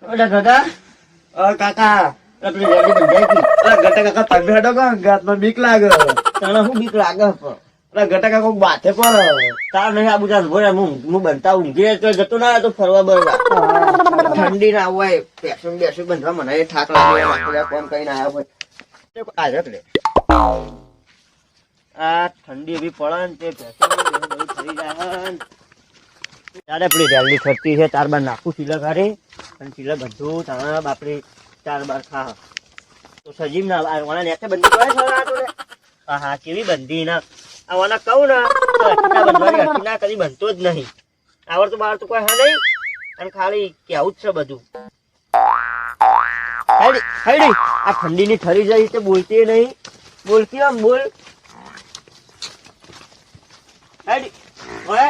ઓલા કાકા કાકા પેલી રેડી બંધાઈ ગઈ. ગટા કાકા પગ હેડો કા ગાતમાં બીક લાગે. તને શું બીક લાગે છે? ગટા કાકા બાથે પર તાર નહીં આબુ ચાલ ભોળા હું બનતા ઊંઘી તો જતો ના તો ફરવા બરવા ઠંડી ના હોય પેસું બેસું બંધવા મને થાક લાગે કોમ કઈ ના આવ્યા હોય આજે લે આ ઠંડી એવી પડે ને તે પેસું ફરી જાય ત્યારે પેલી રેલની ફરતી છે 4 બાર નાખું સિલા ઘરે અને સિલા બધું તારા બાપરે 4 બાર ખા તો સજીવ ના ઓના નેતે બંધી કરે છે હા કેવી બંધી ના આવાના કહું ને તો હટીના બંધવાની હટીના કદી બનતો જ નહીં. આવડતું બહાર તો કોઈ હા નહીં અને ખાલી કેવું જ છે બધું. હેડી હેડી આ ઠંડીની થરી જાય તે બોલતી નહીં. બોલતી આમ બોલ હેડી ઓય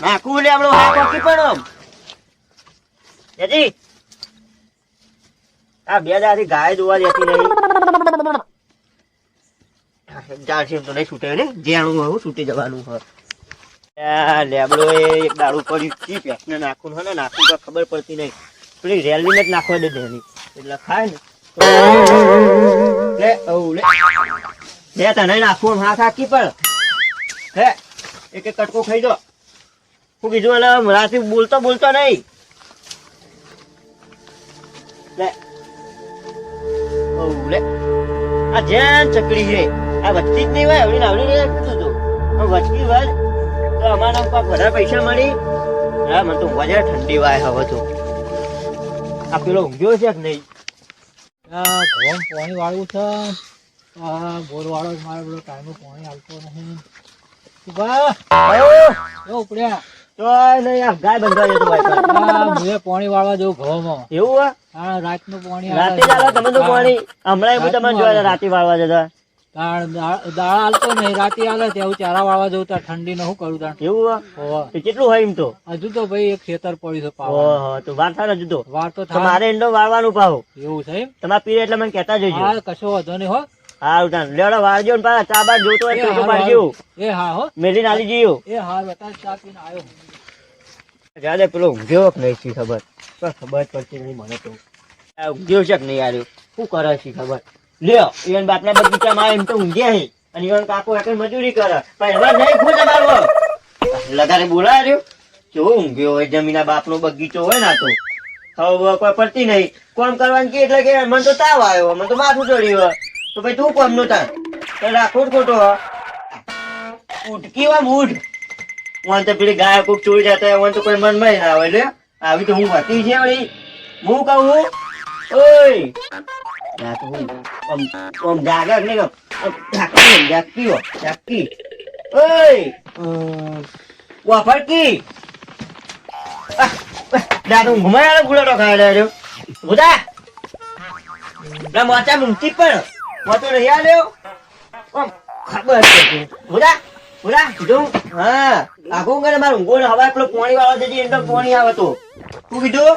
નાખું લે આપણો હાથ ઓકી પણ આમ જજી આ બે દાડી ગાય દોવા દેતી નહીં. જાણશે તો નહીં છૂટે ને જ્યાંનું હું છૂટી જવાનું હોય. લેબડો એક દાડું પડ્યું પેસને નાખવું હોય ને નાખવું તો ખબર પડતી નહીં. પેલી રેલવી જ નાખવા દે એની એટલે ખાય ને લે તને નાખવું હાથ આખી પણ હે એક કટકો ખાઈ દો. હું કીધું એટલે રાતે બોલતો બોલતો નહીં લે લે આ જેન ચકડી છે આ વચ્ચી જ નહીં હોય આવડી આવડી નહીં કીધું તું વચ્ચી હોય તો અમારા પાક વધારે પૈસા મળી. હા મને તો વધારે ઠંડી વાય હવે તો આ પેલો ઊંઘ્યો છે કે નહીં? ઘઉં પાણી વાળવું છે. બોર વાળો મારે બધો ટાઈમે પાણી આવતો નહીં. ઉપડ્યા તો નહીં આ ગાય બંધવા જતો હોય પાણી વાળવા જવું ઘઉંમાં. એવું હોય? હા રાતનું પાણી રાતે ચાલો તમે તો પાણી હમણાં એવું તમે જોયા રાતે વાળવા જતા દાળ હાલતો નહીં રાતે હાલે ત્યાં ચારા વાળવા જવું ત્યાં ઠંડી નું શું કરું ત્યાં એવું હોય કેટલું હોય એમ તો હજુ તો ભાઈ એક ખેતર પડ્યું છે ઓહો તો વાર થાય હજુ તો વાર તો મારે એંડો વાળવાનું પાહો એવું છે એમ તમારે પીરે એટલે મને કહેતા જજો. હા કશો વાંધો નહીં હો. હારું તાન લેવડો વાળજો ને પાછા ચા બાર જોતો હોય તો પાડજો. એ હા હો મેલી નાલી જીયો એ હા બતા ચા પીને આવ્યો. જાડે પેલો ઊંઘ્યો કે નહીં ખબર ખબર પડતી નહીં મને તો ઊંઘ્યો છે કે નહીં આવ્યો શું કરે છે ખબર લ્યો ઈવન બાપના બગીચામાં એમ તો ઊંઘ્યા હે અને ઈવન કાકો એટલે મજૂરી કરે પણ એમાં નહીં ખોજ મારવો લગારે બોલાવ્યો કેવો ઊંઘ્યો હોય જમીના બાપનો બગીચો હોય ના તો હવે કોઈ પડતી નહીં કોમ કરવાનું કે એટલે કે મને તો તાવ આવ્યો મને તો માથું ચડ્યું તો ભાઈ તું કોમ નો તાર રાખો જ ખોટો ઉઠકી વા ઉઠ મને તો પેલી ગાય કોક ચોરી જતા હોય તો કોઈ મન માં ના આવે એટલે આવી તો હું હતી છે વળી હું કહું ઓય ના તો હું જાગર નહીં જાગતી ઓય વાફરકી દાદુ ઘુમાય ગુલાડો ખાઈ રહ્યો બુધા ના મોચા મૂંગતી પણ મોટો રહી આવ્યો ખબર છે બુધા બુધા કીધું હા આખું કરે મારું ઊંઘો ને હવા પેલો પાણી વાળો જતી એમ તો પાણી આવે તો તું કીધું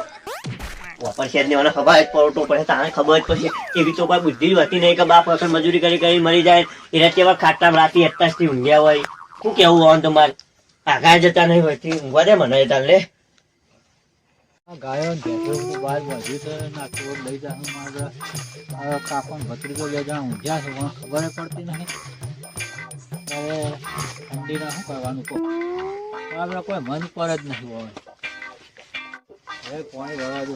વાપર છે ને મને ખબર જ પડતો પડે તારે ખબર જ પડશે એવી તો કોઈ બુદ્ધિ હતી નહીં કે બાપ વખત મજૂરી કરી કરી મરી જાય એના કેવા ખાટા રાતી એટલા થી ઊંઘ્યા હોય શું કેવું હોય તમારે આગા જતા નહીં હોય ઊંઘવા દે મને તાર લે ગાયો બહાર વધ્યું છે નાખી લઈ જા મારા કાકો ભત્રીજો બે જણા ઊંઝ્યા છે પણ ખબર પડતી નહીં. હવે ઠંડીના શું કરવાનું કહો આપણે કોઈ મન પર જ નહીં હોય. હવે પાણી વળવા દો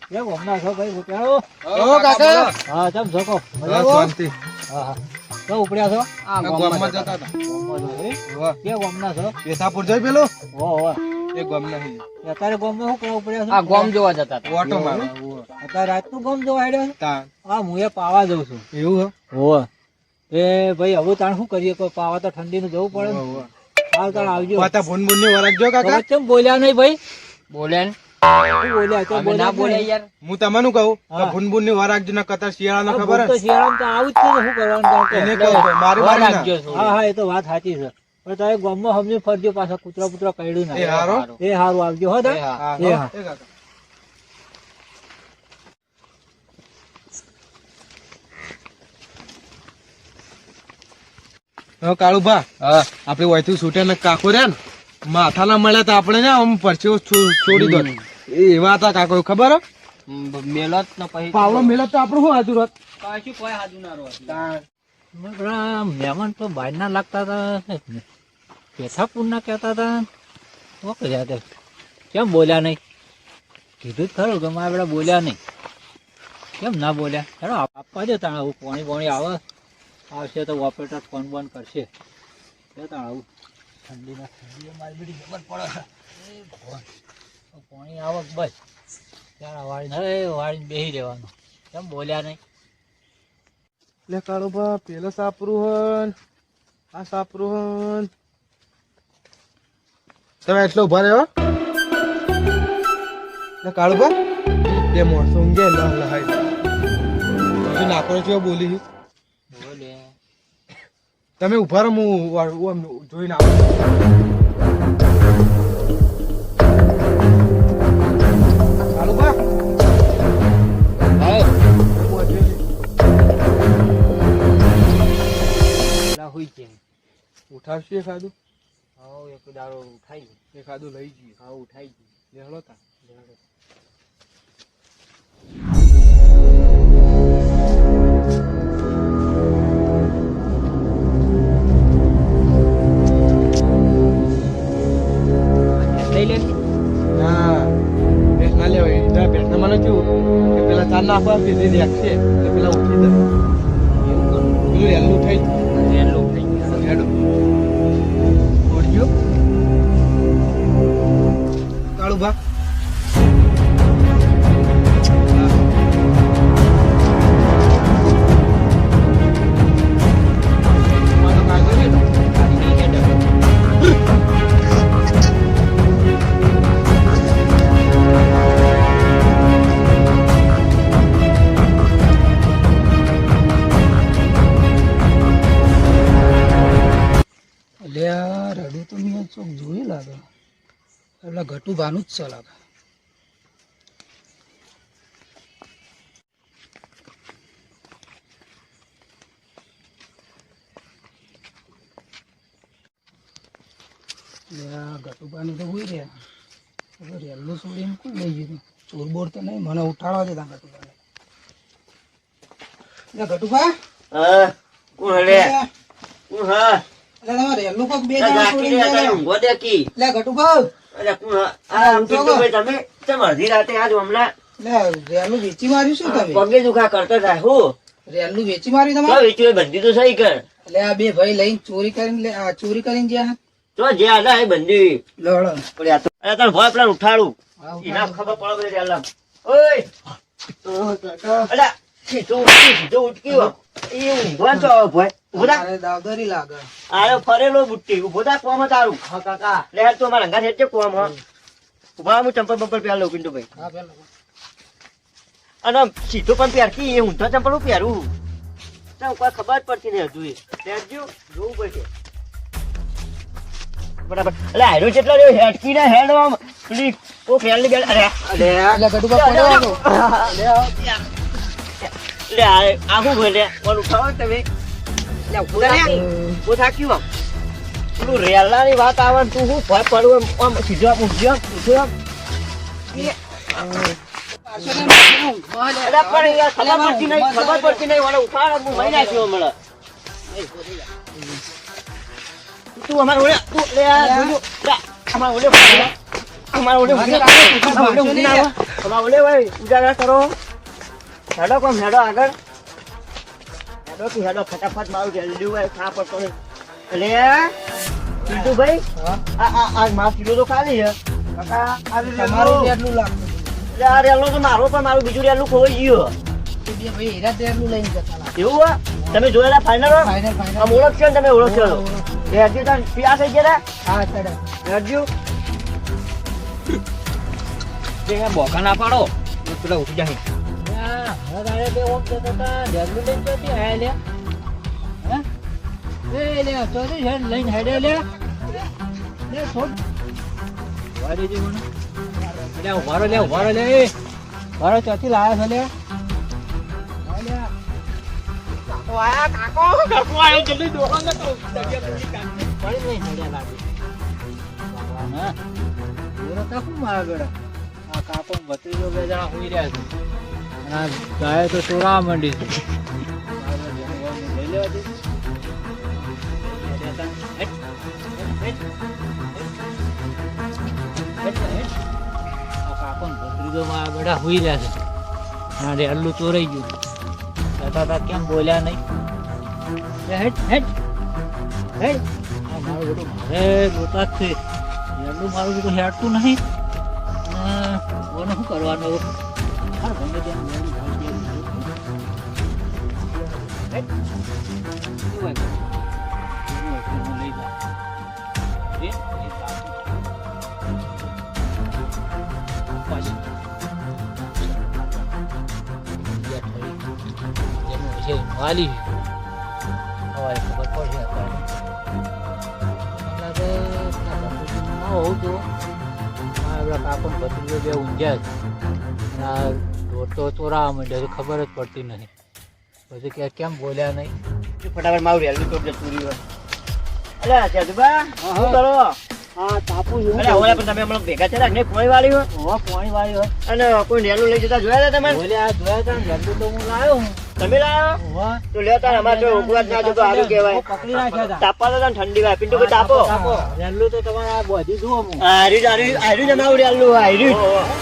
કેમ હમણાં છો ભાઈ ઉપડ્યા હા ચમ છો કહો હા હા તો ઉપડ્યા છો ગામમાં જતા હતા કેમ હમણાં છો પેથાપુર જઈ પેલો હો એ ગામ નહીં અત્યારે ગામમાં શું કરવા ઉપડ્યા છો? આ ગોમ જોવા જતા હતા. ઓટો મારો અત્યારે રાતનું ગામ જોવા હેડ્યો છે? તા હા હું એ પાવા જઉં છું. એવું હોવે એ ભાઈ હવે તાણ શું કરીએ કોઈ પાવા તો ઠંડી નું જવું પડે ને. હાલ તાણ આવજો. પાતા ભૂન ભૂન ની વરખજો કાકા કેમ બોલ્યા નહીં ભાઈ? બોલે ને શું બોલ્યા તો અમે ના બોલે યાર. હું તમને કહું હા. ભૂન ભૂન ની વરખજો ના કતાર શિયાળા નો ખબર તો શિયાળામાં તો આવું જ છે ને, શું કરવાનું એને તાણ તો? કહું મારી વાર બારી રાખજો ના છું. હા હા એ તો વાત સાચી છે પણ તારે ગામમાં સમજી ફરજો પાછા કૂતરા પુતરા કઈડું એ ના હારો એ હારું આવજો હો તાણ. એ હા. હા એ હા. એ કાકા કાળુભા હા આપડે વહીથી છૂટે ને કાકો રે ને માથા ના મળ્યા તો આપણે ને આમ પરચેવો છોડી દો એ એવા હતા કાકો ખબર હે? મેલત ને પછી પાવડો મેલો તો આપણું શું હતું રત કશું કોઈ હાજુ ના રહો. મહેમાન તો બહાર ના લાગતા હતા, પેથાપુર ના કહેતા હતા. શું કર્યા તે? કેમ બોલ્યા નહીં? કીધું જ ખરું કે મારા બધા બોલ્યા નહીં. કેમ ના બોલ્યા? હેડો આપવા દે તાણ. આવું પોણી આવે આવશે તો ઓપરેટર ફોન બોન કરશે. તાણ આવું ઠંડી મારી બધી ખબર પડે. પાણી આવક બસ ત્યારે વાળીને બેસી રહેવાનું. કેમ બોલ્યા નહીં? એટલે કાળુભા પેલો સાપરું હન આ સાપરું હન તમે એટલો ઉભા રહ્યો એટલે કાળુભા બે મોણસો ઊંઘે લહાઈ નાખો છો બોલી બોલે તમે ઉભા રહો હું જોઈને આવું કાળુભા ઉઠાવશે ખાધું એક દાડો ઉઠાઈ એ ખાધું લઈ જઈએ હા ઉઠાઈ ગયું. લેહડો તા લઈ લે. ના ભેંસ ના લેવાય ભેંસ ના મને કેવું કે પેલા ચાર નાખવા પીધી રાખશે એટલે પેલા ઉઠી દે પેલું એલું થઈ વહેલું થઈ ગયું. હેડો ઓળખ્યો કાળુભા રડું તો મેં ચોક જોઈ લાગે એટલે ઘટું ભાનું જ છે લાગે. ઘટું ભાનું તો હોઈ રહ્યા હવે રેલું છોડીને કોણ લઈ ગયું? ચોર બોર તો નહીં, મને ઉઠાડવા દેતા ઘટું ભાને. ઘટુભા હા કોણ હલે કોણ હા રેલું કોક બે લા જણા ગાકી છોડીને રે ગયા. ઊંઘો દે કી લે ઘટુભા અરે કોણ આ પિન્ટુભાઈ તમે ચમ અડધી રાતે આજ હમણાં રેલું વેચી માર્યું શું તમે? પગે દુખા કરતા થાય હું રેલું વેચી માર્યું તો તમારે? વેચી બંધી તો સહી કર એટલે આ બે ભાઈ લઈને ચોરી કરીને ચોરી કરીને ગયા. તો જે આલા એ બંધી લડો પડે આ તો અરે તને ભય પેલા ઉઠાડું એના ખબર પડે બધી આલા ઓય અલા સીધો ઉઠકી એ ઊંઘવા તો ભય ઉભા મારે દાવદારી લાગે. આયો ફરેલો બુટ્ટી ઉભો થા કોમ તારું હા કાકા લે તો મારા અંગા હેઠે કોમ હા ઉભા હું ચંપલ બંપલ પહેર લઉં પિન્ટુભાઈ હા પેલો અને સીધો પણ પહેરતી એ ઊંધો ચંપલ હું પહેરું તો કોઈ ખબર જ પડતી નહીં હજુ એ પહેરજો જોવું પડશે બરાબર એટલે હારો જેટલો રહ્યો હેડકી ના હેડ આમ પેલી ઓ ફેરલી બેલ અરે અરે એટલે ઘટુભા પડ્યો લે આહું ભલે કોણ ઉઠાવો તમે લે ઉઠા લે ઓ થાક્યું આમ પેલું રેલાની વાત આવે ને તું હું ભય પડું આમ સીધો આમ ઊંઘ્યો ઊંઘ્યો અરે પણ યાર ખબર પડતી નહીં વાળો ઉઠાડ હું મહી નાખ્યો હમણાં તું અમાર ઓલે તું લે આ જોજો લે અમાર ઓલે ભાઈ ઉજાગરા કરો હેડો કોમ હેડો આગળ હેડો કે હેડો ફટાફટ મારું જલ્દી હોય ખા પડતો નહીં એટલે પિન્ટુભાઈ આ માર કિલો તો ખાલી છે કાકા તમારું રેલું લાગતું એટલે આ રેલો તો મારો પણ મારું બીજું રેલું ખોવાઈ ગયું બે ભાઈ હીરા રેલું લઈને જતા લાગે. એવું હોય તમે જોયેલા ફાઈનલ ફાઇનલ આમ ઓળખશો ને તમે ઓળખશો હેડજો તાર પિયા થઈ ગયા હા ચડે હેડજો બોકા ના પાડો પેલા ઉઠી જાય બે ઓમ જતા હતા રેલું લઈને જતી હે લે હે એ લે ચોરી હેડ લઈને હેડે લે લે છોડ વારે જે મને લે ઉભારો લે વારો ચોથી લાયા છે લે જલ્દી દોડો ને તો પડી નહીં હેડ્યા લાગે હા પૂરો તા શું મારા ગળે આ કાકો ને ભત્રીજો બે જણા સુઈ રહ્યા છે અને આ ગાય તો ચોરાવા માંડી છે લઈ લેવા દે. આ કાકો ને ભત્રીજો માં બધા સુઈ રહ્યા છે ના રેલું ચોરાઈ ગયું કહેતા હતા કેમ બોલ્યા નહીં. હેટ હેટ હેટ આ મારું બધું મારે જોતા જ છે રેલું મારું બધું હેડતું નહીં અને કોને શું કરવાનું હવે? હા ગમે ત્યાં રેલું ભાઈ ગયા હેટ શું હોય? શું હોય? હું લઈ જાઉં. એ કાકુ. પાછી વાલી સવારે ખબર પડશે હોઉં તો આપણા કાકો ભત્રીજો બે ઊંઝ્યા છે આ રોટો ચોરાવા માંડ્યા ખબર જ પડતી નહીં પછી કે કેમ બોલ્યા નહીં. ફટાફટ મારું રેલવે ટોપ જતું રહ્યું. અલ્યા ચંદુભા, શું કરો? હા તાપુ અલ્યા ઓલા પણ તમે હમણાં ભેગા થયા ને પોણી વાળી હોય પાણી વાળી હોય અને કોઈ રેલું લઈ જતા જોયા હતા તમે? બોલ્યા જોયા હતા ને તો હું લાવ્યો હું તમે લાવ્યો તો લેતા અમારે તો ઉગવાજ ના જો તો સારું કહેવાય. પકડી રાખ્યા હતા. તાપવા તો ઠંડી વાય પિન્ટુ ભાઈ તાપો. રેલું તો તમારે આ બધી જુઓ હું આર્યું જ અમારું રેલું આર્યું.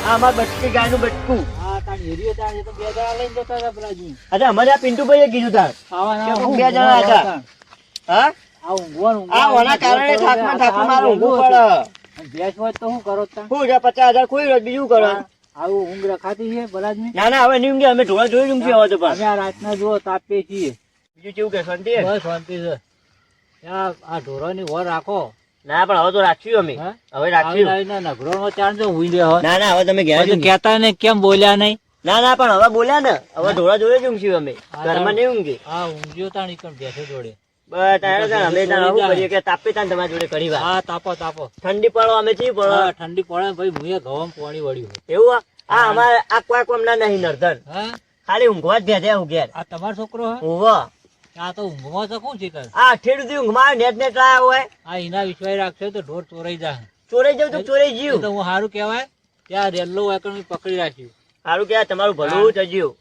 આ અમાર બટકી ગાયનું બટકું. હા તાણ હેરીએ તાણ એ તો બે જણા લઈને જતા હતા પેલા જી અચ્છા અમારે આ પિન્ટુભાઈએ કીધું તાર ખાવાના કે બે જણા હતા. હા આ ઊંઘવાનું આ ઓના કારણે થાકમાં મારું ઊંઘવું પડે. ભેંસ હોય તો શું કરો તાણ? શું છે 50,000 કોઈ રોજ બીજું કરો. આવું ઊંઘ રખાતી છે બલાદમી. ના ના હવે નહીં ઊંઘે અમે ઢોળા જોઈ ઊંઘી હવે તો પણ અમે આ રાતના જુઓ તાપીએ છીએ બીજું કેવું કે શાંતિ હે? બસ શાંતિ છે. આ ઢોરોની વર રાખો. ના પણ હવે તો રાખ્યું અમે હા? હવે રાખ્યું. નગરોનો ચાણ જો ઊંઘી રહ્યો. ના ના હવે તમે ઘેર જ ઊંઘી. કહેતા ને કેમ બોલ્યા નહીં? ના ના પણ હવે બોલ્યા ને હવે ઢોળા જોડે જ ઊંઘશું અમે ઘરમાં નહીં ઊંઘી. હા ઊંઘ્યો તાણી પણ બેઠો જોડે. બસ તારે તાણ અમે તાણ શું કરીએ કે તાપે તાણ તમારી જોડે કરી વાત. હા તાપો તાપો. ઠંડી પડો અમે ચી પડો હા ઠંડી પડે ભાઈ મુએ ઘઉં પાણી વળ્યું. એવું આ અમારે આ કોઈ કોમ ના નહીં નર્ધન હા ખાલી ઊંઘવા જ ભેજ્યા હું ઘેર આ તમારો છોકરો હે? ઊંઘવા આ તો ઊંઘમાં છે કોણ શીખર? આ અઠેડ સુધી ઊંઘમાં નેટ નેટ લાયા હોય આ એના વિશ્વાસ રાખશે તો ઢોર ચોરાઈ જાય. ચોરાઈ જવું તો ચોરાઈ એ જીવ તો હું સારું કહેવાય ત્યાં રેલ્લો વાકણ પકડી રાખ્યું. સારું કે તમારું ભલું થયું.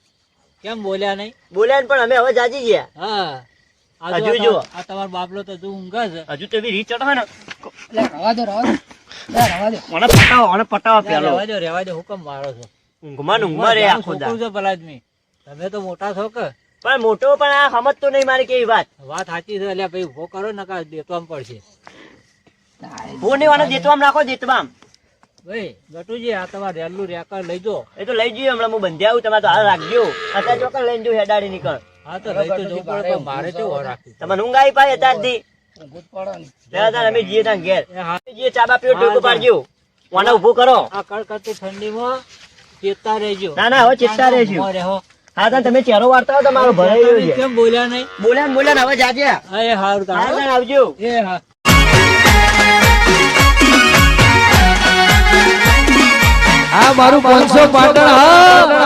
કેમ બોલ્યા નહીં? બોલ્યા ને પણ અમે હવે જાજી ગયા. હા આ હજુ જો જુઓ. આ તમારો બાપલો તો હજુ ઊંઘે છે. હજુ તો એવી રીત ચડો ને લે રવા દો રવા દો મને પટાવો પેલો રેવા દે હુકમ મારો છો. ઊંઘમાં ને ઊંઘમાં રે આખો છોકરું દા. છે ભલાદમી. તમે તો મોટા છો કે પણ મોટો પણ આ સમજતો નહીં મારી કેવી વાત. વાત સાચી છે. એટલે ભાઈ ઉભો કરો ને કા દેતો આમ પડશે. હું નહીં વાને દેતવામ રાખો દેતવામ. ભાઈ ગટુજી આ તમારે રેલું રેકર લઈ જો. એ તો લઈ જઈએ હમણાં હું બંધી આવું તમારે તો હાલ રાખજો. અત્યારે ચોક્કસ લઈને જો હેડાડી નીકળ. હા તો લઈ તો જવું પડે પણ મારે કેવું રાખી. તમને ઊંઘ આવી પાય અત્યારથી ઊંઘ જ પડે ને. ત્યાં તાર અમે જઈએ ત્યાં ઘેર એ હા જઈએ ચા પીવો ટેકો પાડજો. વાને ઉભું કરો. આ કડકડતી ઠંડીમાં ચેતતા રહેજો. ના ના હવે ચિંતા રહેશું. ઉભો રહો. હા તાર તમે ચહેરો વાળતા હો તમારો ભરાઈ રહ્યો છે. કેમ બોલ્યા નહીં? બોલ્યા ને બોલ્યા ને હવે જાજે. હા હા એ હારું તાણ. તાર આવજો. એ હા આ મારું 500 પાટણ હા